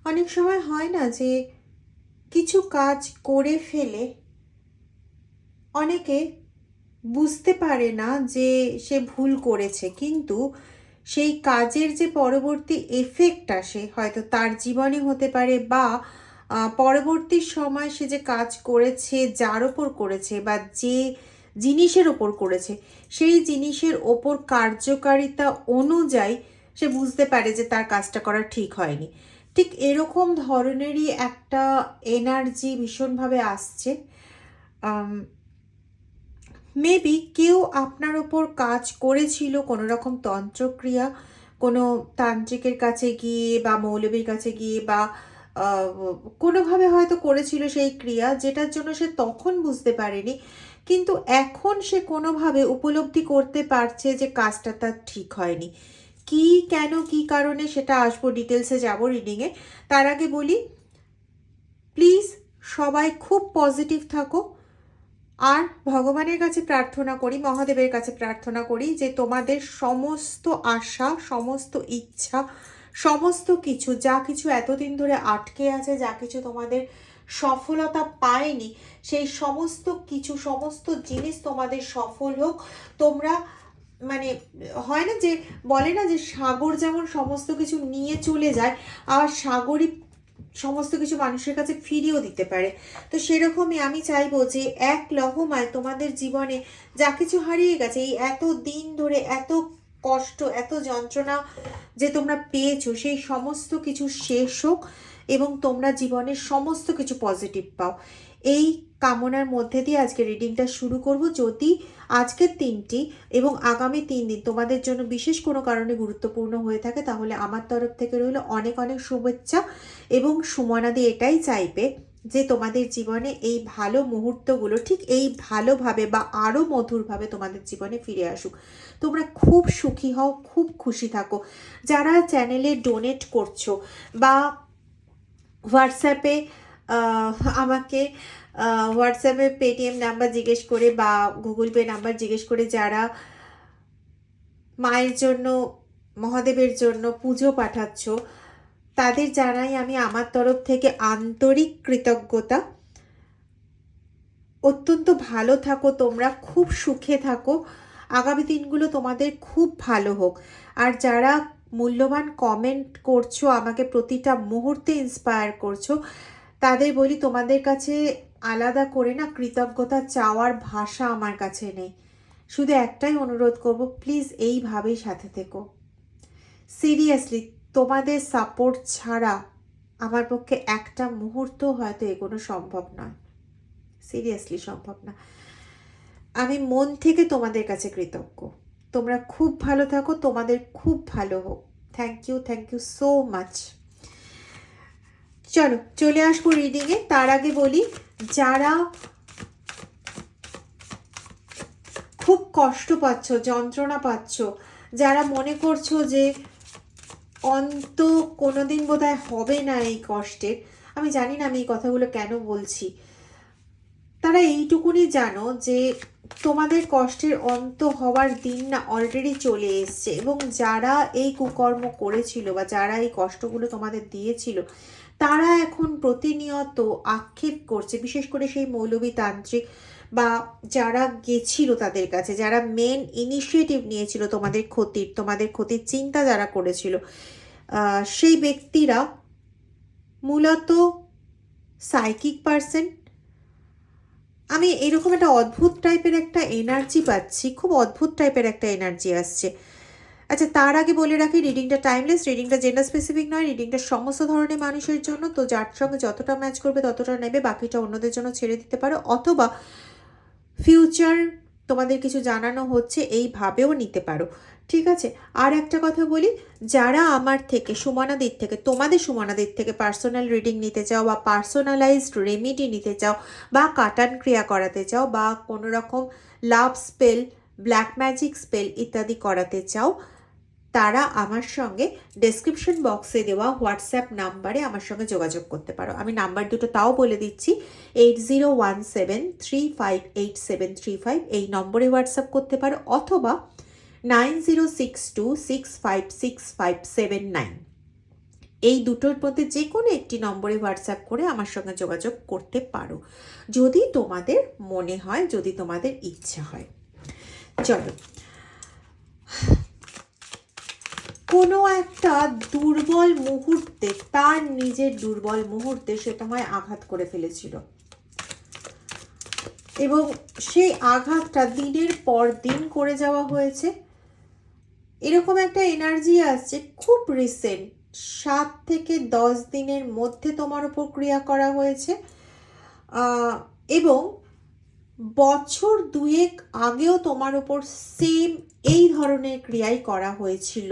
অনেক সময় হয় না যে কিছু কাজ করে ফেলে অনেকে বুঝতে পারে না যে সে ভুল করেছে, কিন্তু সেই কাজের যে পরবর্তী এফেক্ট আসে হয়তো তার জীবনে হতে পারে, বা পরবর্তী সময় সে যে কাজ করেছে, যার ওপর করেছে বা যে জিনিসের ওপর করেছে, সেই জিনিসের ওপর কার্যকারিতা অনুযায়ী সে বুঝতে পারে যে তার কাজটা করা ঠিক হয়নি। ঠিক এরকম ধরনেরই একটা এনার্জি ভীষণভাবে আসছে। মেবি কেউ আপনার ওপর কাজ করেছিল কোনো রকম তন্ত্রক্রিয়া, কোনো তান্ত্রিকের কাছে গিয়ে বা মৌলবীর কাছে গিয়ে বা কোনোভাবে হয়তো করেছিল সেই ক্রিয়া, যেটার জন্য সে তখন বুঝতে পারেনি, কিন্তু এখন সে কোনোভাবে উপলব্ধি করতে পারছে যে কাজটা তার ঠিক হয়নি। কি, কেন, কি কারণে, সেটা আসবো, ডিটেলসে যাব রিডিংয়ে। তার আগে বলি, প্লিজ সবাই খুব পজিটিভ থাকো। আর ভগবানের কাছে প্রার্থনা করি, মহাদেবের কাছে প্রার্থনা করি যে তোমাদের সমস্ত আশা, সমস্ত ইচ্ছা, সমস্ত কিছু, যা কিছু এতদিন ধরে আটকে আছে, যা কিছু তোমাদের সফলতা পায়নি, সেই সমস্ত কিছু, সমস্ত জিনিস তোমাদের সফল হোক। তোমরা মানে হয় না যে, বলে না যে সাগর যেমন সমস্ত কিছু নিয়ে চলে যায়, আর সাগরই সমস্ত কিছু মানুষের কাছে ফিরিয়েও দিতে পারে। তো সেরকমই আমি চাইবো যে এক লহমায় তোমাদের জীবনে যা কিছু হারিয়ে গেছে, এই এত দিন ধরে এত কষ্ট, এত যন্ত্রণা যে তোমরা পেয়েছো, সেই সমস্ত কিছু শেষ হোক এবং তোমরা জীবনের সমস্ত কিছু পজিটিভ পাও, এই কামনার মধ্যে দিয়ে আজকে রিডিংটা শুরু করব। যদি আজকের দিনটি এবং আগামী 3 দিন তোমাদের জন্য বিশেষ কোনো কারণে গুরুত্বপূর্ণ হয়ে থাকে, তাহলে আমার তরফ থেকে রইল অনেক অনেক শুভেচ্ছা। এবং সুমনাদি এটাই চাইবে যে তোমাদের জীবনে এই ভালো মুহূর্তগুলো ঠিক এই ভালোভাবে বা আরও মধুরভাবে তোমাদের জীবনে ফিরে আসুক। তোমরা খুব সুখী হও, খুব খুশি থাকো। যারা চ্যানেলে ডোনেট করছো বা হোয়াটসঅ্যাপে আমাকে হোয়াটসঅ্যাপে পেটিএম নাম্বার জিজ্ঞেস করে বা গুগল পে নাম্বার জিজ্ঞেস করে যারা মায়ের জন্য, মহাদেবের জন্য পুজো পাঠাচ্ছ, তাদের জানাই আমি আমার তরফ থেকে আন্তরিক কৃতজ্ঞতা। অত্যন্ত ভালো থাকো, তোমরা খুব সুখে থাকো, আগামী দিনগুলো তোমাদের খুব ভালো হোক। আর যারা মূল্যবান কমেন্ট করছো, আমাকে প্রতিটা মুহূর্তে ইন্সপায়ার করছো, তাদের বলি তোমাদের কাছে আলাদা করে না কৃতজ্ঞতা চাওয়ার ভাষা আমার কাছে নেই। শুধু একটাই অনুরোধ করব, প্লিজ এইভাবেই সাথে থেকো। সিরিয়াসলি তোমাদের সাপোর্ট ছাড়া আমার পক্ষে একটা মুহূর্ত হয়তো এগোনো সম্ভব নয়, সিরিয়াসলি সম্ভব না। আমি মন থেকে তোমাদের কাছে কৃতজ্ঞ। তোমরা খুব ভালো থাকো, তোমাদের খুব ভালো হোক। Thank you so much. চলো চলে আসবো রিডিংয়ে। তার আগে বলি, যারা খুব কষ্ট পাচ্ছ, যন্ত্রণা পাচ্ছ, যারা মনে করছো যে অন্ত কোনোদিন বোধহয় হবে না এই কষ্টের, আমি জানি না আমি এই কথাগুলো কেন বলছি, তারা এইটুকুনি জানো যে তোমাদের কষ্টের অন্ত হওয়ার দিন না অলরেডি চলে এসছে। এবং যারা এই কুকর্ম করেছিল বা যারা এই কষ্টগুলো তোমাদের দিয়েছিল, তারা এখন প্রতিনিয়ত আক্ষেপ করছে, বিশেষ করে সেই মৌলবী তান্ত্রিক বা যারা গেছিল তাদের কাছে, যারা মেন ইনিশিয়েটিভ নিয়েছিল তোমাদের ক্ষতির চিন্তা যারা করেছিল, সেই ব্যক্তিরা মূলত সাইকিক পার্সন। আমি এরকম একটা অদ্ভুত টাইপের একটা এনার্জি পাচ্ছি, খুব অদ্ভুত টাইপের একটা এনার্জি আসছে। আচ্ছা, তার আগে বলে রাখি, রিডিংটা টাইমলেস, রিডিংটা জেন্ডার স্পেসিফিক নয়, রিডিংটা সমস্ত ধরনের মানুষের জন্য। তো যার সঙ্গে যতটা ম্যাচ করবে ততটা নেবে, বাকিটা অন্যদের জন্য ছেড়ে দিতে পারো, অথবা ফিউচার তোমাদের কিছু জানানো হচ্ছে এইভাবেও নিতে পারো, ঠিক আছে। আর একটা কথা বলি, যারা আমার থেকে, সুমনাদির থেকে, তোমাদের সুমনাদির থেকে পার্সোনাল রিডিং নিতে চাও বা পার্সোনালাইজড রেমিডি নিতে চাও বা কাটান ক্রিয়া করাতে চাও বা কোনো রকম লাভ স্পেল, ব্ল্যাক ম্যাজিক স্পেল ইত্যাদি করাতে চাও, তারা আমার সঙ্গে ডেসক্রিপশন বক্সে দেওয়া হোয়াটসঅ্যাপ নাম্বারে আমার সঙ্গে যোগাযোগ করতে পারো। আমি নাম্বার দুটো তাও বলে দিচ্ছি, 8017358735, এই নম্বরে হোয়াটসঅ্যাপ করতে পারো, অথবা 9062656579, এই দুটোর মধ্যে যে কোনো একটি নম্বরে হোয়াটসঅ্যাপ করে আমার সঙ্গে যোগাযোগ করতে পারো, যদি তোমাদের মনে হয়, যদি তোমাদের ইচ্ছা হয়। চলো, কোনো একটা দুর্বল মুহূর্তে, তার নিজের দুর্বল মুহূর্তে সে তোমায় আঘাত করে ফেলেছিল, এবং সেই আঘাতটা দিনের পর দিন করে যাওয়া হয়েছে। এরকম একটা এনার্জি আসছে খুব রিসেন্ট, 7 থেকে 10 দিনের মধ্যে তোমার উপর ক্রিয়া করা হয়েছে, এবং বছর 2 আগেও তোমার উপর সেম এই ধরনের ক্রিয়াই করা হয়েছিল।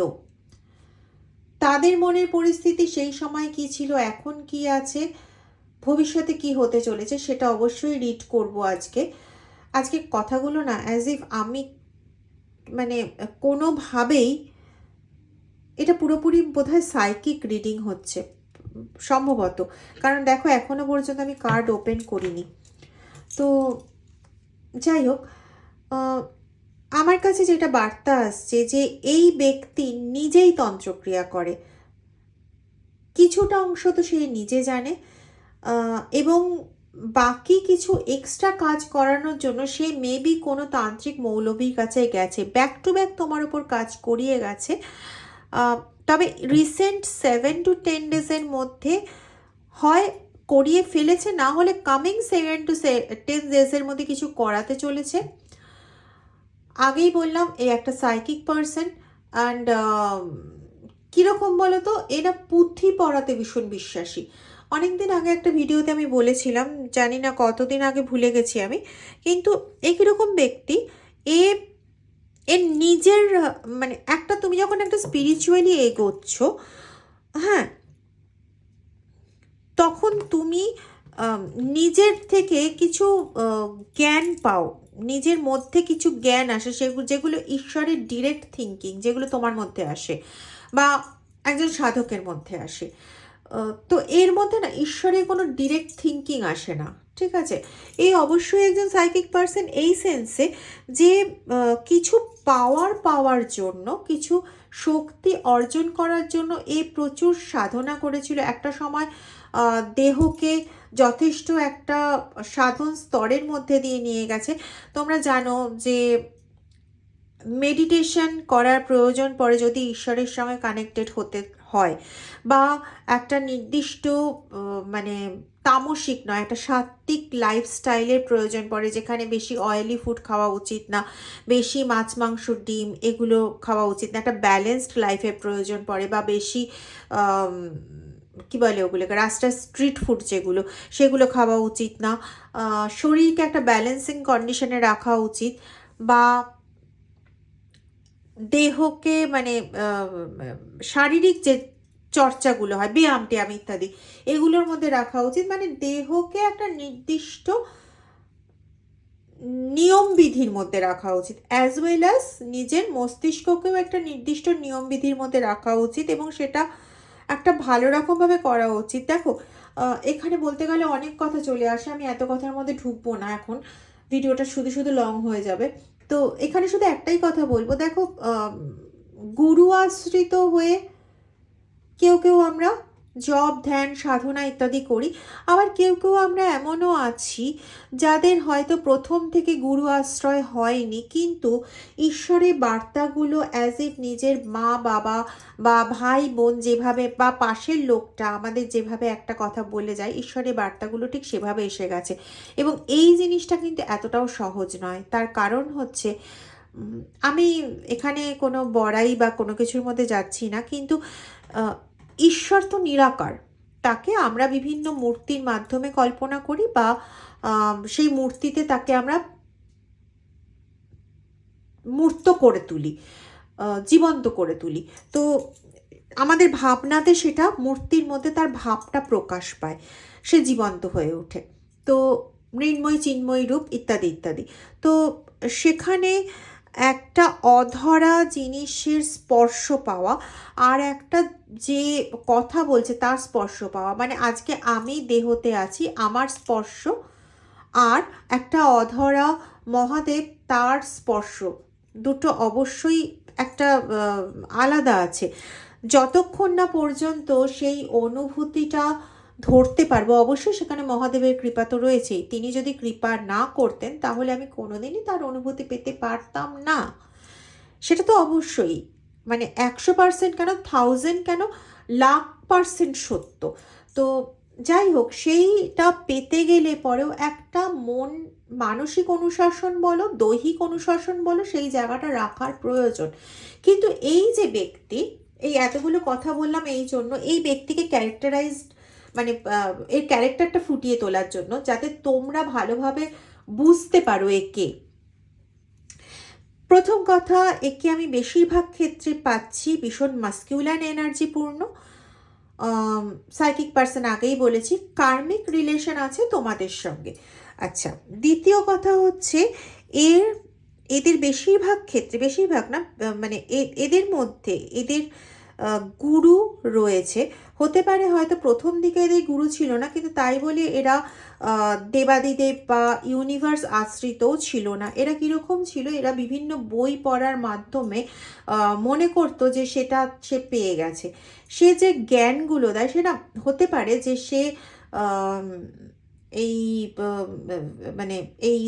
তাদের মনের পরিস্থিতি সেই সময় কি ছিল, এখন কি আছে, ভবিষ্যতে কি হতে চলেছে, সেটা অবশ্যই রিড করব আজকে কথাগুলো না অ্যাজ ইফ আমি মানে কোনোভাবেই, এটা পুরোপুরি বোধহয় সাইকিক রিডিং হচ্ছে সম্ভবত, কারণ দেখো এখনো পর্যন্ত আমি কার্ড ওপেন করিনি। তো যাই হোক, আমার কাছে যেটা বার্তা আসছে যে এই ব্যক্তি নিজেই তন্ত্রক্রিয়া করে, কিছুটা অংশ তো সে নিজে জানে, এবং বাকি কিছু এক্সট্রা কাজ করানোর জন্য সে মেবি কোনো তান্ত্রিক মৌলবীর কাছে গেছে, ব্যাক টু ব্যাক তোমার উপর কাজ করিয়ে গেছে। তবে রিসেন্ট 7 to 10 ডেজের মধ্যে হয় করিয়ে ফেলেছে, না হলে কামিং 7 to 10 ডেজের মধ্যে কিছু করাতে চলেছে। আগেই বললাম এই একটা সাইকিক পার্সন, অ্যান্ড কীরকম বলো তো, এরা পুঁথি পড়াতে ভীষণ বিশ্বাসী। অনেকদিন আগে একটা ভিডিওতে আমি বলেছিলাম, জানি না কতদিন আগে, ভুলে গেছি আমি, কিন্তু এই কীরকম ব্যক্তি, এর নিজের মানে একটা, তুমি যখন একটা স্পিরিচুয়ালি এগোচ্ছ, হ্যাঁ, তখন তুমি নিজের থেকে কিছু জ্ঞান পাও, নিজের মধ্যে কিছু জ্ঞান আসে, যেগুলো ঈশ্বরের ডিরেক্ট থিঙ্কিং, যেগুলো তোমার মধ্যে আসে বা একজন সাধকের মধ্যে আসে। তো এর মধ্যে না ঈশ্বরের কোনো ডিরেক্ট থিঙ্কিং আসে না, ঠিক আছে। এই অবশ্যই একজন সাইকিক পার্সন এই সেন্সে যে কিছু পাওয়ার জন্য, কিছু শক্তি অর্জন করার জন্য এ প্রচুর সাধনা করেছিল একটা সময়, দেহকে যথেষ্ট একটা সাধন স্তরের মধ্যে দিয়ে নিয়ে গেছে। তোমরা জানো যে মেডিটেশন করার প্রয়োজন পড়ে যদি ঈশ্বরের সঙ্গে কানেক্টেড হতে হয়, বা একটা নির্দিষ্ট মানে তামসিক নয়, একটা সাত্ত্বিক লাইফস্টাইলের প্রয়োজন পড়ে, যেখানে বেশি অয়েলি ফুড খাওয়া উচিত না, বেশি মাছ মাংস ডিম এগুলো খাওয়া উচিত না, একটা ব্যালেন্সড লাইফের প্রয়োজন পড়ে, বা বেশি কী বলে ওগুলোকে, রাস্তার স্ট্রিট ফুড যেগুলো, সেগুলো খাওয়া উচিত না, শরীরকে একটা ব্যালেন্সিং কন্ডিশনে রাখা উচিত, বা দেহকে মানে শারীরিক যে চর্চাগুলো হয়, ব্যায়াম ট্যায়াম ইত্যাদি, এগুলোর মধ্যে রাখা উচিত, মানে দেহকে একটা নির্দিষ্ট নিয়মবিধির মধ্যে রাখা উচিত, অ্যাজ ওয়েল অ্যাজ নিজের মস্তিষ্ককেও একটা নির্দিষ্ট নিয়মবিধির মধ্যে রাখা উচিত, এবং সেটা একটা ভালো রকমভাবে করা উচিত। দেখো এখানে বলতে গেলে অনেক কথা চলে আসে, আমি এত কথার মধ্যে ঢুকবো না, এখন ভিডিওটা শুধু লং হয়ে যাবে। তো এখানে শুধু একটাই কথা বলবো, দেখো গুরু আশ্রিত হয়ে কেউ আমরা জপ ধ্যান সাধনা ইত্যাদি করি, আবার কেউ আমরা এমনও আছি যাদের হয়তো প্রথম থেকে গুরু আশ্রয় হয়নি, কিন্তু ঈশ্বরের বার্তাগুলো অ্যাজ ইফ নিজের মা বাবা বা ভাই বোন যেভাবে, বা পাশের লোকটা আমাদের যেভাবে একটা কথা বলে যায়, ঈশ্বরের বার্তাগুলো ঠিক সেভাবে এসে গেছে। এবং এই জিনিসটা কিন্তু এতটাও সহজ নয়, তার কারণ হচ্ছে, আমি এখানে কোনো বড়াই বা কোনো কিছুর মধ্যে যাচ্ছি না, কিন্তু ঈশ্বর তো নিরাকার, তাকে আমরা বিভিন্ন মূর্তির মাধ্যমে কল্পনা করি, বা সেই মূর্তিতে তাকে আমরা মূর্ত করে তুলি, জীবন্ত করে তুলি। তো আমাদের ভাবনাতে সেটা মূর্তির মধ্যে তার ভাবটা প্রকাশ পায়, সে জীবন্ত হয়ে ওঠে। তো মৃন্ময় চিন্ময় রূপ ইত্যাদি ইত্যাদি। তো সেখানে একটা অধরা জিনিসের স্পর্শ পাওয়া, আর একটা যে কথা বলছে তার স্পর্শ পাওয়া, মানে আজকে আমি দেহতে আছি, আমার স্পর্শ, আর একটা অধরা মহাদেব তার স্পর্শ, দুটো অবশ্যই একটা আলাদা আছে। যতক্ষণ না পর্যন্ত সেই অনুভূতিটা ধরতে পারবো, অবশ্যই সেখানে মহাদেবের কৃপা তো রয়েছেই। তিনি যদি কৃপা না করতেন তাহলে আমি কোনোদিনই তার অনুভূতি পেতে পারতাম না। সেটা তো অবশ্যই, মানে 100% কেন, 1000 কেন, 1,00,000% সত্য। তো যাই হোক, সেইটা পেতে গেলে পরেও একটা মানসিক অনুশাসন বলো, দৈহিক অনুশাসন বলো, সেই জায়গাটা রাখার প্রয়োজন। কিন্তু এই যে ব্যক্তি, এই এতগুলো কথা বললাম এই জন্য, এই ব্যক্তিকে ক্যারেক্টারাইজড, মানে এর ক্যারেক্টারটা ফুটিয়ে তোলার জন্য, যাতে তোমরা ভালোভাবে বুঝতে পারো একে। প্রথম কথা, একে আমি বেশিরভাগ ক্ষেত্রে পাচ্ছি ভীষণ মাস্কিউলান এনার্জি পূর্ণ সাইকিক পার্সন। আগেই বলেছি কার্মিক রিলেশন আছে তোমাদের সঙ্গে। আচ্ছা, দ্বিতীয় কথা হচ্ছে এদের বেশিরভাগ ক্ষেত্রে, বেশিরভাগ না, মানে এদের মধ্যে এদের গুরু রয়েছে। হতে পারে হয়তো প্রথম দিকে এদের গুরু ছিল না, কিন্তু তাই বলে এরা দেবাদিদেব বা ইউনিভার্স আশ্রিতও ছিল না। এরা কীরকম ছিল, এরা বিভিন্ন বই পড়ার মাধ্যমে মনে করতো যে সেটা সে পেয়ে গেছে। সে যে জ্ঞানগুলো দেয়, সেটা হতে পারে যে সে এই মানে এই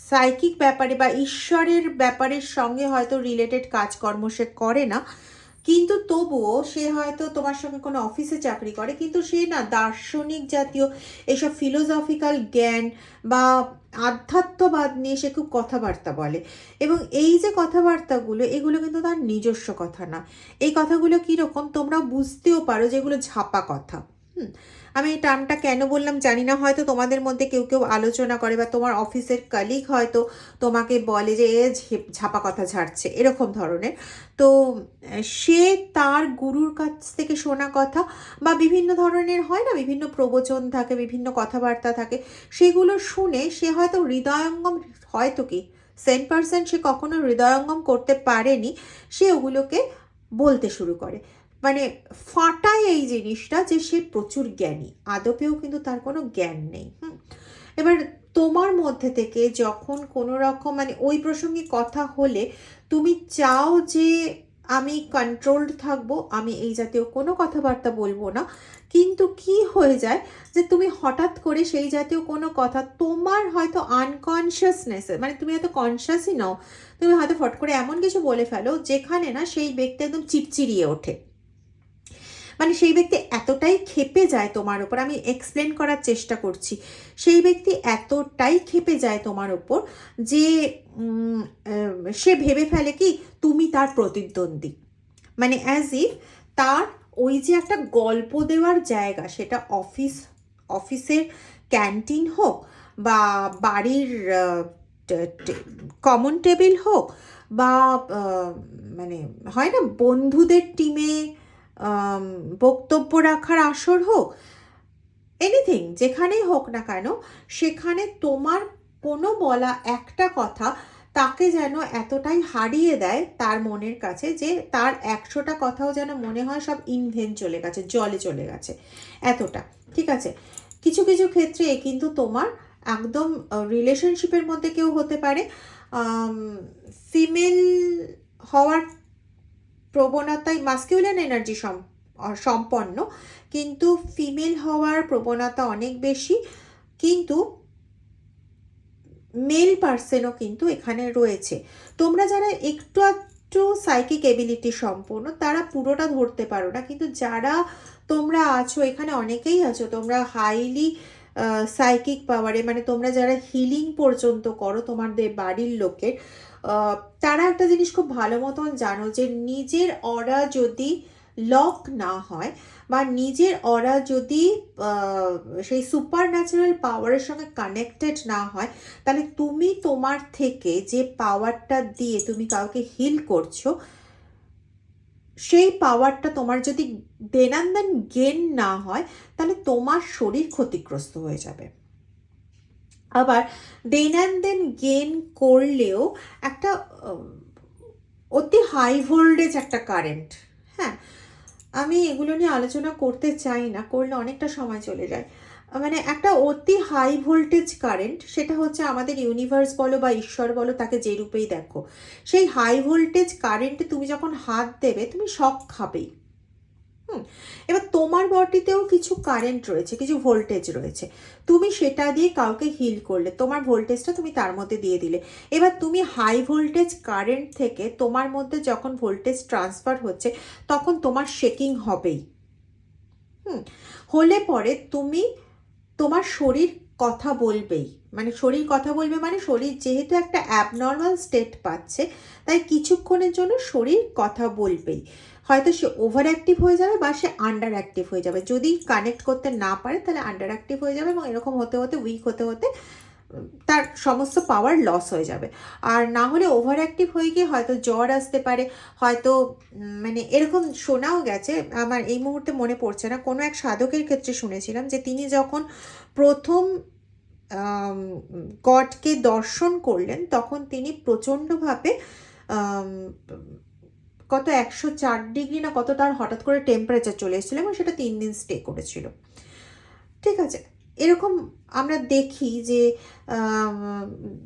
সাইকিক ব্যাপারে বা ঈশ্বরের ব্যাপারের সঙ্গে হয়তো রিলেটেড কাজকর্ম সে করে না, কিন্তু তবুও সে হয়তো তোমার সঙ্গে কোনো অফিসে চাকরি করে, কিন্তু সে না দার্শনিক জাতীয় এসব ফিলোসফিক্যাল জ্ঞান বা আধ্যাত্মবাদ নিয়ে সে খুব কথাবার্তা বলে। এবং এই যে কথাবার্তাগুলো, এগুলো কিন্তু তার নিজস্ব কথা না। এই কথাগুলো কীরকম তোমরা বুঝতেও পারো, যেগুলো ঝাপা কথা। আমি এই টার্মটা কেন বললাম জানি না, হয়তো তোমাদের মধ্যে কেউ কেউ আলোচনা করে বা তোমার অফিসের কলিগ হয়তো তোমাকে বলে যে এ ঝাপা কথা ঝাড়ছে, এরকম ধরনের। তো সে তার গুরুর কাছ থেকে শোনা কথা বা বিভিন্ন ধরনের হয় না, বিভিন্ন প্রবচন থাকে, বিভিন্ন কথাবার্তা থাকে, সেগুলো শুনে সে হয়তো হৃদয়ঙ্গম, হয়তো কি 100% সে কখনো হৃদয়ঙ্গম করতে পারেনি, সে ওগুলোকে বলতে শুরু করে। মানে ফাটায় এই জিনিসটা যে সে প্রচুর জ্ঞানী, আদপেও কিন্তু তার কোনো জ্ঞান নেই। এবার তোমার মধ্যে থেকে যখন কোনো রকম মানে ওই প্রসঙ্গে কথা হলে তুমি চাও যে আমি কন্ট্রোলড থাকবো, আমি এই জাতীয় কোনো কথাবার্তা বলবো না, কিন্তু কি হয়ে যায় যে তুমি হঠাৎ করে সেই জাতীয় কোনো কথা তোমার হয়তো আনকনসিয়াসনেসে, মানে তুমি হয়তো কনসিয়াসই নাও, তুমি হয়তো ফট করে এমন কিছু বলে ফেলো যেখানে না সেই ব্যক্তি একদম চিড়চিড়িয়ে ওঠে। মানে সেই ব্যক্তি এতটাই ক্ষেপে যায় তোমার ওপর, আমি এক্সপ্লেন করার চেষ্টা করছি, সেই ব্যক্তি এতটাই ক্ষেপে যায় তোমার ওপর যে সে ভেবে ফেলে কি তুমি তার প্রতিদ্বন্দ্বী। মানে অ্যাজ ইফ তার ওই যে একটা গল্প দেওয়ার জায়গা, সেটা অফিসের ক্যান্টিন হোক বা বাড়ির কমন টেবিল হোক বা মানে হয় না বন্ধুদের টিমে বক্তব্য রাখার আসর হোক, এনিথিং যেখানেই হোক না কেন, সেখানে তোমার কোনো বলা একটা কথা তাকে যেন এতটাই হারিয়ে দেয় তার মনের কাছে যে তার 100টা কথাও যেন মনে হয় সব ইনভেন চলে গেছে, জলে চলে গেছে, এতটা। ঠিক আছে, কিছু কিছু ক্ষেত্রে কিন্তু তোমার একদম রিলেশনশিপের মধ্যে কেউ হতে পারে ফিমেল হওয়ার প্রবণতায়, মাস্কিউলান এনার্জি সম্পন্ন, কিন্তু ফিমেল হওয়ার প্রবণতা অনেক বেশি, কিন্তু মেল পার্সনও কিন্তু এখানে রয়েছে। তোমরা যারা একটু সাইকিক এবিলিটি সম্পন্ন তারা পুরোটা ধরতে পারো না, কিন্তু যারা তোমরা আছো এখানে, অনেকেই আছো তোমরা হাইলি সাইকিক পাওয়ারে, মানে তোমরা যারা হিলিং পর্যন্ত করো তোমাদের বাড়ির লোকের, তারা একটা জিনিস খুব ভালো মতন জানো যে নিজের অরা যদি লক না হয় বা নিজের অরা যদি সেই সুপার ন্যাচারাল পাওয়ারের সঙ্গে কানেক্টেড না হয়, তাহলে তুমি তোমার থেকে যে পাওয়ারটা দিয়ে তুমি কাউকে হিল করছো, সেই পাওয়ারটা তোমার যদি দেনান্দান গেন না হয়, তাহলে তোমার শরীর ক্ষতিগ্রস্ত হয়ে যাবে। আবার দেনান্দান গেন করলেও একটা অতি হাই ভোল্টেজ একটা কারেন্ট, হ্যাঁ আমি এগুলো নিয়ে আলোচনা করতে চাই না, করলে অনেকটা সময় চলে যায়, মানে একটা অতি হাই ভোল্টেজ কারেন্ট, সেটা হচ্ছে আমাদের ইউনিভার্স বলো বা ঈশ্বর বলো, তাকে যে রূপেই দেখো, সেই হাই ভোল্টেজ কারেন্টে তুমি যখন হাত দেবে তুমি শক খাবেই। হুম, এবার তোমার বডিতেও কিছু কারেন্ট রয়েছে, কিছু ভোল্টেজ রয়েছে, তুমি সেটা দিয়ে কাউকে হিল করলে, তোমার ভোল্টেজটা তুমি তার মধ্যে দিয়ে দিলে। এবার তুমি হাই ভোল্টেজ কারেন্ট থেকে তোমার মধ্যে যখন ভোল্টেজ ট্রান্সফার হচ্ছে তখন তোমার শেকিং হবেই। হলে পরে তুমি তোমার শরীর কথা বলবেই, মানে শরীর কথা বলবে, মানে শরীর যেহেতু একটা অ্যাবনর্মাল স্টেট পাচ্ছে তাই কিছুক্ষণের জন্য শরীর কথা বলবেই। হয়তো সে ওভার অ্যাক্টিভ হয়ে যাবে বা সে আন্ডার অ্যাক্টিভ হয়ে যাবে। যদি কানেক্ট করতে না পারে তাহলে আন্ডার অ্যাক্টিভ হয়ে যাবে এবং এরকম হতে হতে উইক হতে হতে তার সমস্ত পাওয়ার লস হয়ে যাবে। আর না হলে ওভার অ্যাক্টিভ হয়ে গিয়ে হয়তো জ্বর আসতে পারে, হয়তো মানে এরকম শোনাও গেছে, আমার এই মুহূর্তে মনে পড়ছে না, কোনো এক সাধকের ক্ষেত্রে শুনেছিলাম যে তিনি যখন প্রথম গডকে দর্শন করলেন তখন তিনি প্রচণ্ডভাবে কত 104 ডিগ্রি না কত তার হঠাৎ করে টেম্পারেচার চলে এসেছিল এবং সেটা 3 দিন স্টে করেছিল। ঠিক আছে, এরকম আমরা দেখি যে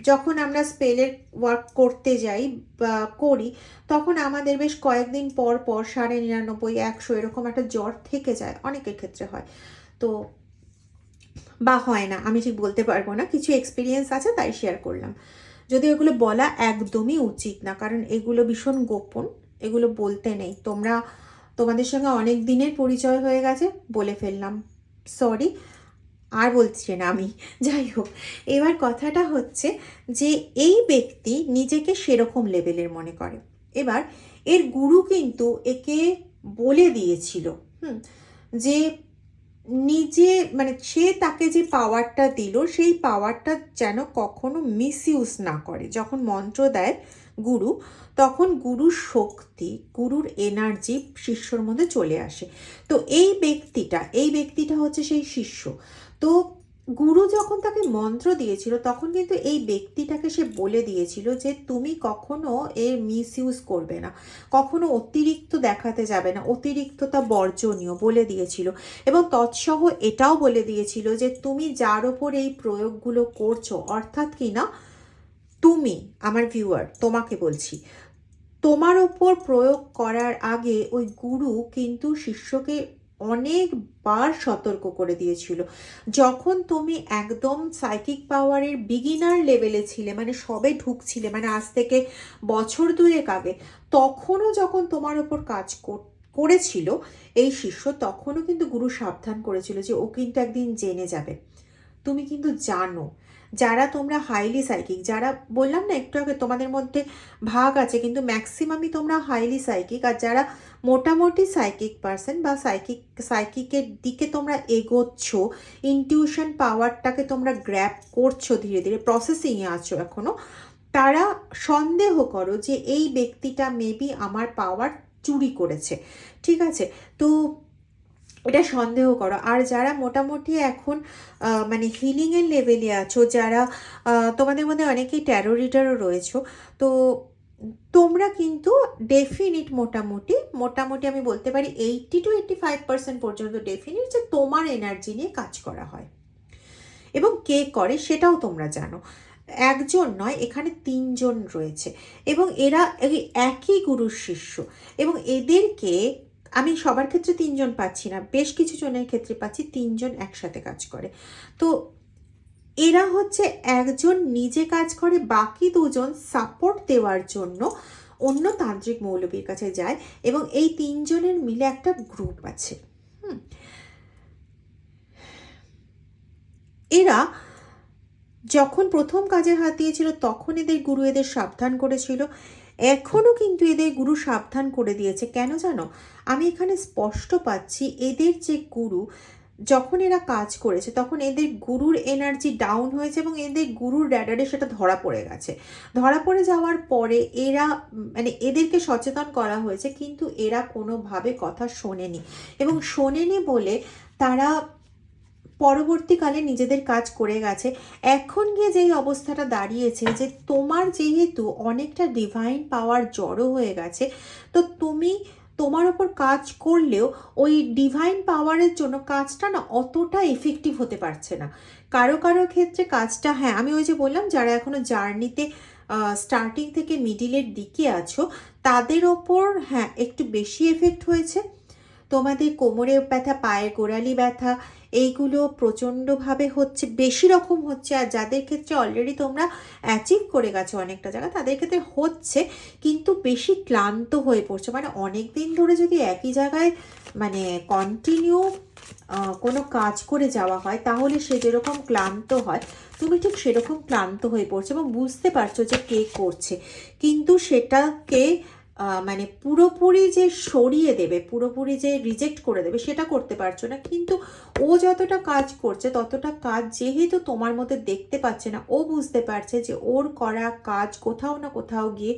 যখন আমরা স্পেলের ওয়ার্ক করতে যাই বা করি তখন আমাদের বেশ কয়েকদিন পর পর 99.5 100 এরকম একটা জ্বর থেকে যায়, অনেকের ক্ষেত্রে হয় তো বা হয় না, আমি ঠিক বলতে পারবো না, কিছু এক্সপিরিয়েন্স আছে তাই শেয়ার করলাম। যদি এগুলো বলা একদমই উচিত না, কারণ এগুলো ভীষণ গোপন, এগুলো বলতে নেই। তোমাদের সঙ্গে অনেক দিনের পরিচয় হয়ে গেছে, বলে ফেললাম, সরি, আর বলছি না আমি। যাই হোক, এবার কথাটা হচ্ছে যে এই ব্যক্তি নিজেকে সেরকম লেভেলের মনে করে। এবার এর গুরু কিন্তু একে বলে দিয়েছিল যে নিজে মানে সে তাকে যে পাওয়ারটা দিল সেই পাওয়ারটা যেন কখনো মিসইউজ না করে। যখন মন্ত্র দেয় গুরু তখন গুরুর শক্তি, গুরুর এনার্জি শিষ্যর মধ্যে চলে আসে। তো এই ব্যক্তিটা হচ্ছে সেই শিষ্য। তো গুরু যখন তাকে মন্ত্র দিয়েছিল তখন কিন্তু এই ব্যক্তিটাকে সে বলে দিয়েছিল যে তুমি কখনো এর মিসইউজ করবে না, কখনো অতিরিক্ত দেখাতে যাবে না, অতিরিক্ততা বর্জনীয় বলে দিয়েছিল। এবং তৎসহ এটাও বলে দিয়েছিল যে তুমি যার ওপর এই প্রয়োগগুলো করছো, অর্থাৎ কি না, তুমি আমার ভিউয়ার, তোমাকে বলছি, তোমার ওপর প্রয়োগ করার আগে ওই গুরু কিন্তু শিষ্যকে অনেকবার সতর্ক করে দিয়েছিল। যখন তুমি একদম সাইকিক পাওয়ারের বিগিনার লেভেলে ছিলে, মানে সবে ঢুকছিলে, মানে আজ থেকে বছর দুয়েক আগে, তখনও যখন তোমার ওপর কাজ করেছিল এই শিষ্য, তখনও কিন্তু গুরু সাবধান করেছিল যে ও কিন্তু একদিন জেনে যাবে। তুমি কিন্তু জানো, যারা তোমরা হাইলি সাইকিক, যারা বললাম না একটু আগে তোমাদের মধ্যে ভাগ আছে কিন্তু ম্যাক্সিমামই তোমরা হাইলি সাইকিক, আর যারা মোটামুটি সাইকিক পার্সন বা সাইকিকের দিকে তোমরা এগোচ্ছ, ইনটিউশন পাওয়ারটাকে তোমরা গ্র্যাব করছো, ধীরে ধীরে প্রসেসিংয়ে আছো এখনো, তারা সন্দেহ করো যে এই ব্যক্তিটা মেবি আমার পাওয়ার চুরি করেছে। ঠিক আছে, তো এটা সন্দেহ করো। আর যারা মোটামুটি এখন মানে হিলিংয়ের লেভেলে আছো, যারা তোমাদের মধ্যে অনেকেই ট্যারো রিডারও রয়েছো, তো তোমরা কিন্তু ডেফিনিট মোটামুটি আমি বলতে পারি 80-85% পর্যন্ত ডেফিনিট যে তোমার এনার্জি নিয়ে কাজ করা হয়। এবং কে করে সেটাও তোমরা জানো। একজন নয়, এখানে 3জন রয়েছে এবং এরা একই গুরুর শিষ্য। এবং এদেরকে আমি সবার ক্ষেত্রে 3জন পাচ্ছি না, বেশ কিছু জনের ক্ষেত্রে পাচ্ছি 3জন একসাথে কাজ করে। তো এরা হচ্ছে একজন নিজে কাজ করে, বাকি 2জন সাপোর্ট দেওয়ার জন্য অন্য তান্ত্রিক মৌলবীর কাছে যায় এবং এই 3জনের মিলে একটা গ্রুপ আছে। এরা যখন প্রথম কাজে হাত দিয়েছিল তখন এদের গুরু এদের সাবধান করেছিল, এখনও কিন্তু এদের গুরু সাবধান করে দিয়েছে। কেন জানো, আমি এখানে স্পষ্ট পাচ্ছি এদের যে গুরু, যখন এরা কাজ করেছে তখন এদের গুরুর এনার্জি ডাউন হয়েছে এবং এদের গুরুর র্যাডারে সেটা ধরা পড়ে গেছে। ধরা পড়ে যাওয়ার পরে এরা মানে এদেরকে সচেতন করা হয়েছে কিন্তু এরা কোনোভাবে কথা শোনেনি, এবং শোনেনি বলে তারা পরবর্তীকালে নিজেদের কাজ করে গেছে। এখন গিয়ে যেই অবস্থাটা দাঁড়িয়েছে যে তোমার যেহেতু অনেকটা ডিভাইন পাওয়ার জড়ো হয়ে গেছে, তো তুমি তোমার ওপর কাজ করলেও ওই ডিভাইন পাওয়ারের জন্য কাজটা না অতটা এফেক্টিভ হতে পারছে না। কারো কারো ক্ষেত্রে কাজটা, হ্যাঁ আমি ওই যে বললাম যারা এখনো জার্নিতে স্টার্টিং থেকে মিডিলের দিকে আছো তাদের ওপর হ্যাঁ একটু বেশি এফেক্ট হয়েছে। তোমাদের কোমরে ব্যথা, পায়ের গোড়ালি ব্যথা, এইগুলো প্রচণ্ডভাবে হচ্ছে, বেশি রকম হচ্ছে। আর যাদের ক্ষেত্রে অলরেডি তোমরা অ্যাচিভ করে গেছো অনেকটা জায়গা, তাদের ক্ষেত্রে হচ্ছে কিন্তু বেশি ক্লান্ত হয়ে পড়ছে। মানে অনেক দিন ধরে যদি একই জায়গায় মানে কন্টিনিউ কোনো কাজ করে যাওয়া হয়, তাহলে সে যেরকম ক্লান্ত হয়, তুমি ঠিক সেরকম ক্লান্ত হয়ে পড়ছো এবং বুঝতে পারছো যে কে করছে, কিন্তু সেটাকে মানে পুরোপুরি যে সরিয়ে দেবে, পুরোপুরি যে রিজেক্ট করে দেবে, সেটা করতে পারছো না। কিন্তু ও যতটা কাজ করছে, ততটা কাজ যেহেতু তোমার মধ্যে দেখতে পাচ্ছে না, ও বুঝতে পারছে যে ওর করা কাজ কোথাও না কোথাও গিয়ে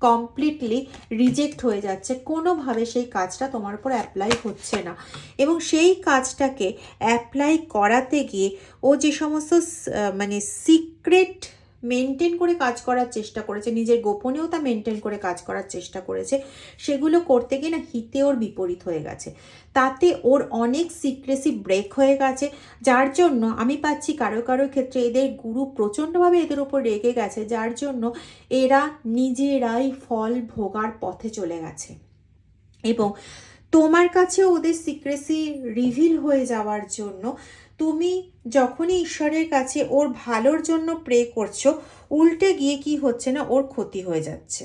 কমপ্লিটলি রিজেক্ট হয়ে যাচ্ছে, কোনোভাবে সেই কাজটা তোমার উপর অ্যাপ্লাই হচ্ছে না। এবং সেই কাজটাকে অ্যাপ্লাই করাতে গিয়ে ও যে সমস্ত মানে সিক্রেট মেনটেন করে কাজ করার চেষ্টা করেছে, নিজের গোপনীয়তা মেনটেন করে কাজ করার চেষ্টা করেছে, সেগুলো করতে গিয়ে না হিতে ওর বিপরীত হয়ে গেছে। তাতে ওর অনেক সিক্রেসি ব্রেক হয়ে গেছে, যার জন্য আমি পাচ্ছি কারো কারো ক্ষেত্রে এদের গুরু প্রচণ্ডভাবে এদের ওপর রেগে গেছে, যার জন্য এরা নিজেরাই ফল ভোগার পথে চলে গেছে। এবং তোমার কাছে ওদের সিক্রেসি রিভিল হয়ে যাওয়ার জন্য তুমি যখনই ঈশ্বরের কাছে ওর ভালোর জন্য প্রে করছো, উল্টে গিয়ে কি হচ্ছে না, ওর ক্ষতি হয়ে যাচ্ছে।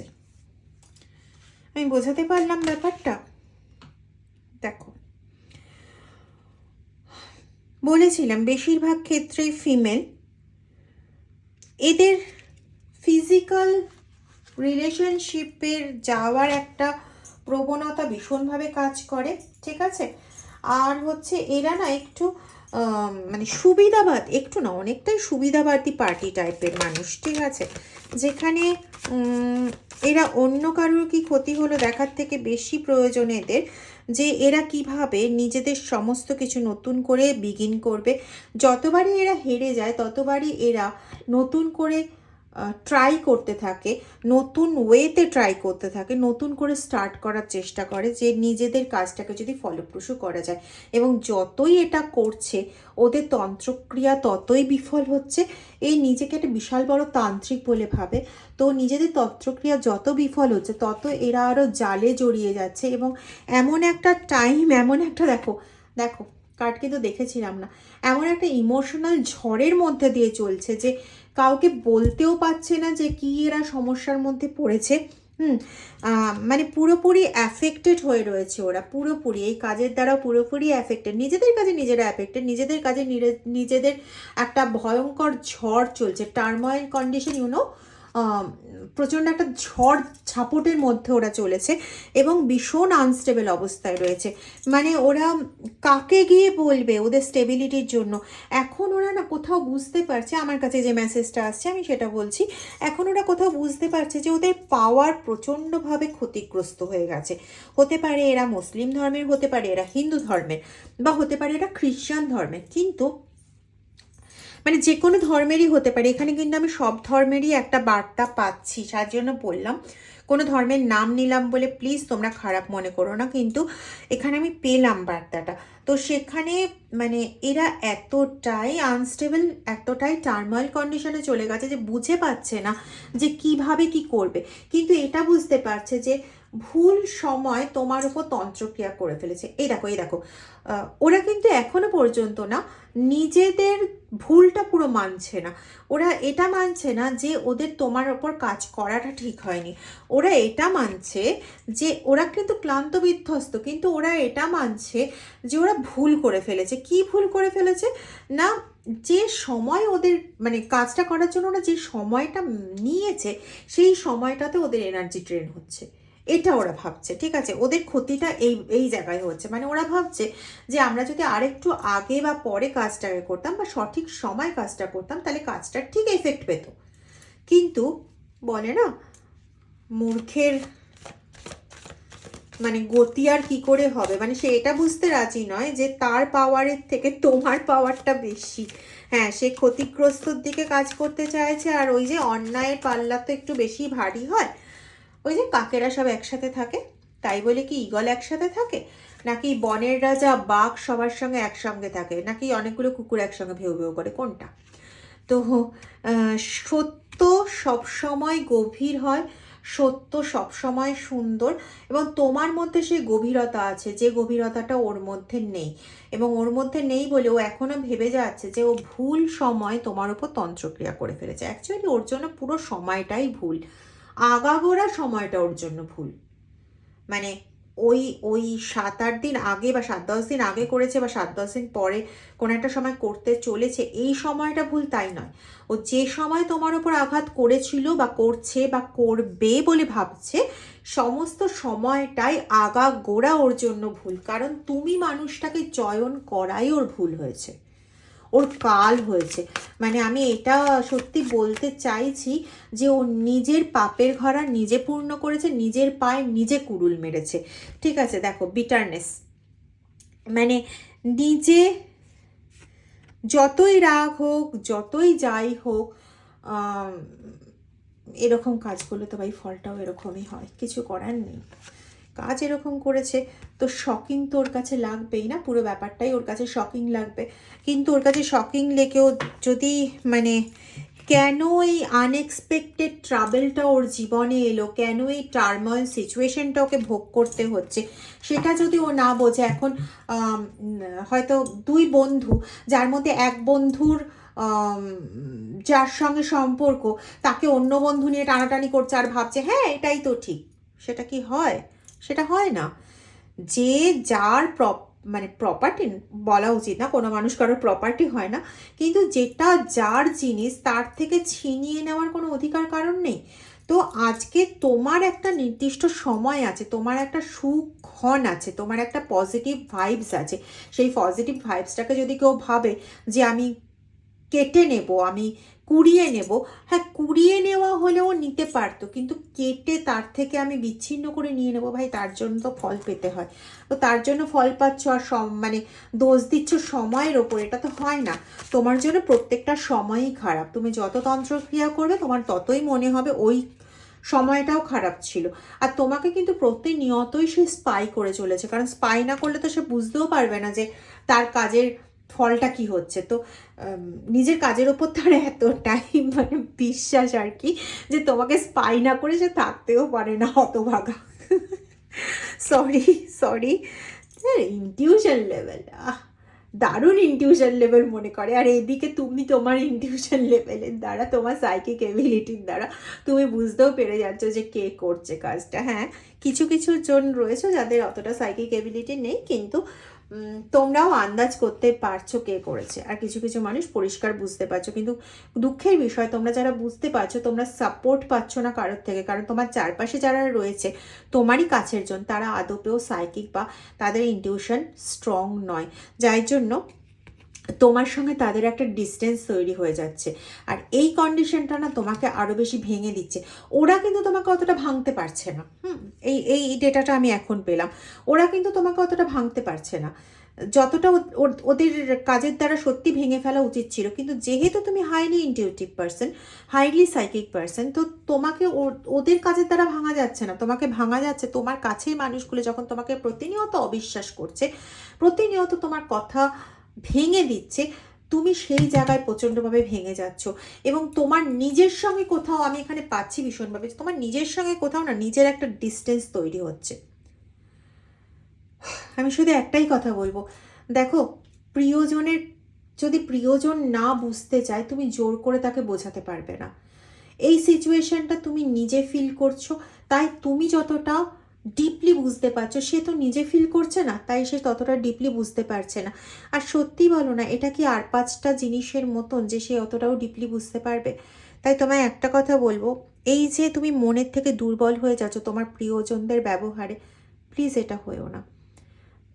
আমি বোঝাতে পারলাম ব্যাপারটা? দেখো, বলেছিলাম বেশিরভাগ ক্ষেত্রেই ফিমেল, এদের ফিজিক্যাল রিলেশনশিপের যাওয়ার একটা প্রবণতা ভীষণভাবে কাজ করে, ঠিক আছে। আর হচ্ছে এরা না একটু মানে সুবিধাবাদ, একটু না অনেকটাই সুবিধাবাদী পার্টি টাইপের মানুষ, ঠিক আছে। যেখানে এরা অন্য কারোর কি ক্ষতি হলো দেখার থেকে বেশি প্রয়োজন এদের যে এরা কিভাবে নিজেদের সমস্ত কিছু নতুন করে বিগিন করবে। যতবারই এরা হেরে যায়, ততবারই এরা নতুন করে ট্রাই করতে থাকে, নতুন ওয়েতে ট্রাই করতে থাকে, নতুন করে স্টার্ট করার চেষ্টা করে যে নিজেদের কাজটাকে যদি ফলপ্রসূ করা যায়। এবং যতই এটা করছে, ওদের তন্ত্রক্রিয়া ততই বিফল হচ্ছে। এই নিজেকে একটা বিশাল বড় তান্ত্রিক বলে ভাবে, তো নিজেদের তন্ত্রক্রিয়া যত বিফল হচ্ছে, তত এরা আরও জালে জড়িয়ে যাচ্ছে। এবং এমন একটা টাইম, এমন একটা দেখো দেখো কার্ড কিন্তু দেখেছিলাম না, এমন একটা ইমোশনাল ঝড়ের মধ্যে দিয়ে চলছে যে কাউকে বলতেও পারছে না যে কি এরা সমস্যার মধ্যে পড়েছে। মানে পুরোপুরি অ্যাফেক্টেড হয়ে রয়েছে ওরা, পুরোপুরি এই কাজের দ্বারা পুরোপুরি অ্যাফেক্টেড, নিজেদের কাজে নিজেরা অ্যাফেক্টেড, নিজেদের কাজে নিজেদের একটা ভয়ঙ্কর ঝড় চলছে, টার্ময়েল কন্ডিশন, প্রচণ্ড একটা ঝড় ঝাপটের মধ্যে ওরা চলেছে এবং ভীষণ আনস্টেবল অবস্থায় রয়েছে। মানে ওরা কাকে গিয়ে বলবে ওদের স্টেবিলিটির জন্য? এখন ওরা না কোথাও বুঝতে পারছে, আমার কাছে যে মেসেজটা আসছে আমি সেটা বলছি, এখন ওরা কোথাও বুঝতে পারছে যে ওদের পাওয়ার প্রচণ্ডভাবে ক্ষতিগ্রস্ত হয়ে গেছে। হতে পারে এরা মুসলিম ধর্মের, হতে পারে এরা হিন্দু ধর্মের, বা হতে পারে এরা খ্রিস্টান ধর্মের, কিন্তু মানে যে কোনো ধর্মেরই হতে পারে। এখানে কিন্তু আমি সব ধর্মেরই একটা বার্তা পাচ্ছি, তার জন্য বললাম, কোনো ধর্মের নাম নিলাম বলে প্লিজ তোমরা খারাপ মনে করো না, কিন্তু এখানে আমি পেলাম বার্তাটা। তো সেখানে মানে এরা এতটাই আনস্টেবল, এতটাই টার্ময়েল কন্ডিশনে চলে গেছে যে বুঝে পাচ্ছে না যে কিভাবে কি করবে। কিন্তু এটা বুঝতে পারছে যে ভুল সময় তোমার উপর তন্ত্রক্রিয়া করে ফেলেছে। এই দেখো, এই দেখো, ওরা কিন্তু এখনো পর্যন্ত না নিজেদের ভুলটা পুরো মানছে না। ওরা এটা মানছে না যে ওদের তোমার ওপর কাজ করাটা ঠিক হয়নি, ওরা এটা মানছে যে ওরা কিন্তু ক্লান্ত বিধ্বস্ত, কিন্তু ওরা এটা মানছে যে ওরা ভুল করে ফেলেছে। কি ভুল করে ফেলেছে না, যে সময় ওদের মানে কাজটা করার জন্য ওরা যে সময়টা নিয়েছে, সেই সময়টাতে ওদের এনার্জি ড্রেন হচ্ছে, এটা ওরা ভাবছে, ঠিক আছে। ওদের ক্ষতিটা এই এই জায়গায় হচ্ছে, মানে ওরা ভাবছে যে আমরা যদি আরেকটু আগে বা পরে কাজটাকে করতাম বা সঠিক সময় কাজটা করতাম, তাহলে কাজটা ঠিক এফেক্ট পেত। কিন্তু বলে না, মূর্খের মানে গতি আর কি করে হবে, মানে সে এটা বুঝতে রাজি নয় যে তার পাওয়ারের থেকে তোমার পাওয়ারটা বেশি। হ্যাঁ, সে ক্ষতিগ্রস্তর দিকে কাজ করতে চাইছে, আর ওই যে অন্যায়ের পাল্লা তো একটু বেশি ভারী হয়। ওই যে কাকেরা সব একসাথে থাকে, তাই বলে কি ঈগল একসাথে থাকে? নাকি বনের রাজা বাঘ সবার সঙ্গে একসঙ্গে থাকে? নাকি অনেকগুলো কুকুর একসঙ্গে ভেউ ভেউ করে? কোনটা? তো সত্য সবসময় গভীর হয়, সত্য সবসময় সুন্দর, এবং তোমার মধ্যে সেই গভীরতা আছে যে গভীরতাটা ওর মধ্যে নেই, এবং ওর মধ্যে নেই বলে ও এখনো ভেবে যাচ্ছে যে ও ভুল সময় তোমার উপর তন্ত্রক্রিয়া করে ফেলেছে। অ্যাকচুয়ালি ওর জন্য পুরো সময়টাই ভুল, আগাগোড়া সময়টা ওর জন্য ভুল। মানে ওই ওই 7-8 দিন আগে বা 7-10 দিন আগে করেছে বা 7-10 দিন পরে কোনো একটা সময় করতে চলেছে, এই সময়টা ভুল তাই নয়। ও যে সময় তোমার ওপর আঘাত করেছিল বা করছে বা করবে বলে ভাবছে, সমস্ত সময়টাই আগাগোড়া ওর জন্য ভুল, কারণ তুমি মানুষটাকে চয়ন করাই ওর ভুল হয়েছে, ওর কাল হয়েছে। মানে আমি এটা সত্যি বলতে চাইছি যে ও নিজের পাপের ঘরা নিজে পূর্ণ করেছে, নিজের পায়ে নিজে কুড়ুল মেরেছে। ঠিক আছে, দেখো বিটারনেস মানে নিজে যতই রাগ হোক, যতই যাই হোক, এরকম কাজ করলে তো ভাই ফলটাও এরকমই হয়, কিছু করার নেই। কাজ এরকম করেছে তো শকিং তো ওর কাছে লাগবেই না, পুরো ব্যাপারটাই ওর কাছে শকিং লাগবে। কিন্তু ওর কাছে শকিং লেগেও যদি মানে কেন এই আনএক্সপেক্টেড ট্রাভেলটা ওর জীবনে এলো, কেন এই টার্ময়েল সিচুয়েশনটা ওকে ভোগ করতে হচ্ছে, সেটা যদি ও না বোঝে, এখন হয়তো দুই বন্ধু, যার মধ্যে এক বন্ধুর যার সঙ্গে সম্পর্ক, তাকে অন্য বন্ধু নিয়ে টানাটানি করছে আর ভাবছে হ্যাঁ এটাই তো ঠিক, সেটা কি হয়? সেটা হয় না। যে যার মানে প্রপার্টি বলা উচিত না, কোনো মানুষ কারোর প্রপার্টি হয় না, কিন্তু যেটা যার জিনিস তার থেকে ছিনিয়ে নেওয়ার কোনো অধিকার কারণ নেই। তো আজকে তোমার একটা নির্দিষ্ট সময় আছে, তোমার একটা সুক্ষণ আছে, তোমার একটা পজিটিভ ভাইবস আছে। সেই পজিটিভ ভাইবসটাকে যদি কেউ ভাবে যে আমি কেটে নেব, আমি কুড়িয়ে নেব, হ্যাঁ কুড়িয়ে নেওয়া হলেও নিতে পারতো, কিন্তু কেটে তার থেকে আমি বিচ্ছিন্ন করে নিয়ে নেবো, ভাই তার জন্য তো ফল পেতে হয়। তো তার জন্য ফল পাচ্ছ আর মানে দোষ দিচ্ছ সময়ের ওপর, এটা তো হয় না। তোমার জন্য প্রত্যেকটা সময়ই খারাপ, তুমি যত তন্ত্রক্রিয়া করবে তোমার ততই মনে হবে ওই সময়টাও খারাপ ছিল। আর তোমাকে কিন্তু প্রতিনিয়তই সে স্পাই করে চলেছে, কারণ স্পাই না করলে তো সে বুঝতেও পারবে না যে তার কাজের ফলটা কি হচ্ছে। তো নিজের কাজের ওপর তার এতটাই মানে বিশ্বাস আর কি, যে তোমাকে স্পাই না করে সে থাকতেও পারে না, হতভাগা। সরি সরি, ইনটিউশন লেভেল, দারুণ ইনটিউশন লেভেল মনে করে। আর এইদিকে তুমি তোমার ইনটিউশন লেভেলের দ্বারা, তোমার সাইকিক এবিলিটির দ্বারা তুমি বুঝতেও পেরে যাচ্ছ যে কে করছে কাজটা। হ্যাঁ কিছু কিছু জন রয়েছে যাদের অতটা সাইকিক এবিলিটি নেই, কিন্তু তোমরাও আন্দাজ করতে পারছো কে করেছে, আর কিছু কিছু মানুষ পরিষ্কার বুঝতে পারছো। কিন্তু দুঃখের বিষয়, তোমরা যারা বুঝতে পারছো তোমরা সাপোর্ট পাচ্ছ না কারোর থেকে, কারণ তোমার চারপাশে যারা রয়েছে তোমারই কাছের জন, তারা আদপেও সাইকিক বা তাদের ইনটিউশন স্ট্রং নয়, যার জন্য তোমার সঙ্গে তাদের একটা ডিস্টেন্স তৈরি হয়ে যাচ্ছে। আর এই কন্ডিশনটা না তোমাকে আরও বেশি ভেঙে দিচ্ছে। ওরা কিন্তু তোমাকে অতটা ভাঙতে পারছে না, এই এই ডেটাটা আমি এখন পেলাম। ওরা কিন্তু তোমাকে অতটা ভাঙতে পারছে না যতটা ওদের কাজের দ্বারা সত্যি ভেঙে ফেলা উচিত ছিল। কিন্তু যেহেতু তুমি highly intuitive person, highly psychic person, তো তোমাকে ওদের কাজের দ্বারা ভাঙা যাচ্ছে না, তোমাকে ভাঙা যাচ্ছে তোমার কাছের মানুষগুলো যখন তোমাকে প্রতিনিয়ত অবিশ্বাস করছে, প্রতিনিয়ত তোমার কথা ভেঙে দিচ্ছে, তুমি সেই জায়গায় প্রচণ্ডভাবে ভেঙে যাচ্ছ। এবং তোমার নিজের সঙ্গে কোথাও, আমি এখানে পাচ্ছি ভীষণভাবে, তোমার নিজের সঙ্গে কোথাও না নিজের একটা ডিস্টেন্স তৈরি হচ্ছে। আমি শুধু একটাই কথা বলবো, দেখো প্রিয়জনের যদি প্রিয়জন না বুঝতে চায়, তুমি জোর করে তাকে বোঝাতে পারবে না। এই সিচুয়েশনটা তুমি নিজে ফিল করছো, তাই তুমি যতটা ডিপলি বুঝতে পারছো, সে তো নিজে ফিল করছে না, তাই সে ততটা ডিপলি বুঝতে পারছে না। আর সত্যি বলো না, এটা কি আর 5টা জিনিসের মতন যে সে অতটাও ডিপলি বুঝতে পারবে? তাই তোমায় একটা কথা বলবো, এই যে তুমি মনের থেকে দুর্বল হয়ে যাচ্ছ তোমার প্রিয়জনদের ব্যবহারে, প্লিজ এটা হয়েও না।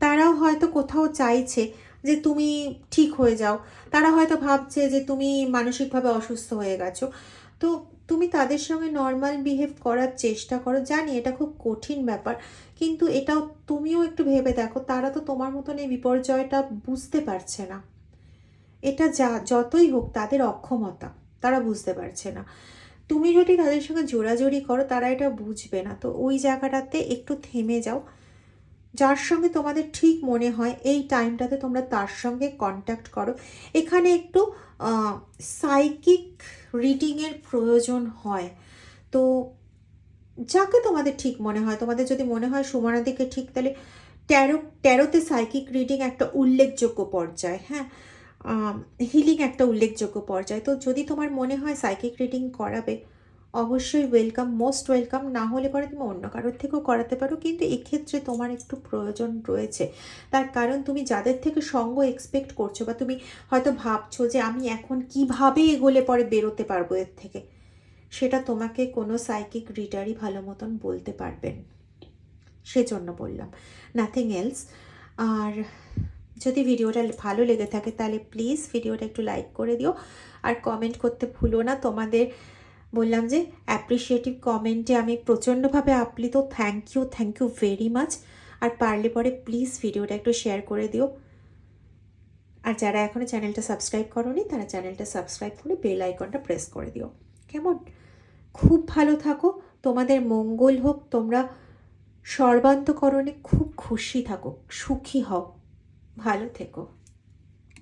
তারাও হয়তো কোথাও চাইছে যে তুমি ঠিক হয়ে যাও, তারা হয়তো ভাবছে যে তুমি মানসিকভাবে অসুস্থ হয়ে গেছো, তো তুমি তাদের সঙ্গে নর্মাল বিহেভ করার চেষ্টা করো। জানি এটা খুব কঠিন ব্যাপার, কিন্তু এটাও তুমিও একটু ভেবে দেখো, তারা তো তোমার মতন এই বিপর্যয়টা বুঝতে পারছে না। এটা যতই হোক তাদের অক্ষমতা, তারা বুঝতে পারছে না। তুমি যদি তাদের সঙ্গে জোরাজোরি করো, তারা এটা বুঝবে না। তো ওই জায়গাটাতে একটু থেমে যাও, যার সঙ্গে তোমাদের ঠিক মনে হয় এই টাইমটাতে তোমরা তার সঙ্গে কন্ট্যাক্ট করো। এখানে একটু সাইকিক রিডিংয়ের প্রয়োজন হয়। তো যাকে তোমাদের ঠিক মনে হয়, তোমাদের যদি মনে হয় সুমনাদিকে ঠিক, তাহলে ট্যারোতে সাইকিক রিডিং একটা উল্লেখযোগ্য পর্যায়, হ্যাঁ, হিলিং একটা উল্লেখযোগ্য পর্যায়। তো যদি তোমার মনে হয় সাইকিক রিডিং করাবে, অবশ্যই ওয়েলকাম, মোস্ট ওয়েলকাম। না হলে পরে তুমি অন্য কারোর থেকেও করাতে পারো, কিন্তু এক্ষেত্রে তোমার একটু প্রয়োজন রয়েছে। তার কারণ তুমি যাদের থেকে সঙ্গ এক্সপেক্ট করছো, বা তুমি হয়তো ভাবছো যে আমি এখন কিভাবে এগোলে পরে বেরোতে পারবো এর থেকে, সেটা তোমাকে কোনো সাইকিক রিডারই ভালো মতন বলতে পারবেন। সেজন্য বললাম, নাথিং এলস। আর যদি ভিডিওটা ভালো লেগে থাকে তাহলে প্লিজ ভিডিওটা একটু লাইক করে দিও, আর কমেন্ট করতে ভুলো না। তোমাদের বললাম যে অ্যাপ্রিসিয়েটিভ কমেন্টে আমি প্রচণ্ডভাবে আপ্লিত। Thank you very much. আর পারলে পরে প্লিজ ভিডিওটা একটু শেয়ার করে দিও। আর যারা এখনও চ্যানেলটা সাবস্ক্রাইব করোনি, তারা চ্যানেলটা সাবস্ক্রাইব করে বেল আইকনটা প্রেস করে দিও, কেমন? খুব ভালো থাকো, তোমাদের মঙ্গল হোক, তোমরা সর্বান্তকরণে খুব খুশি থাকো, সুখী হও, ভালো থেকো।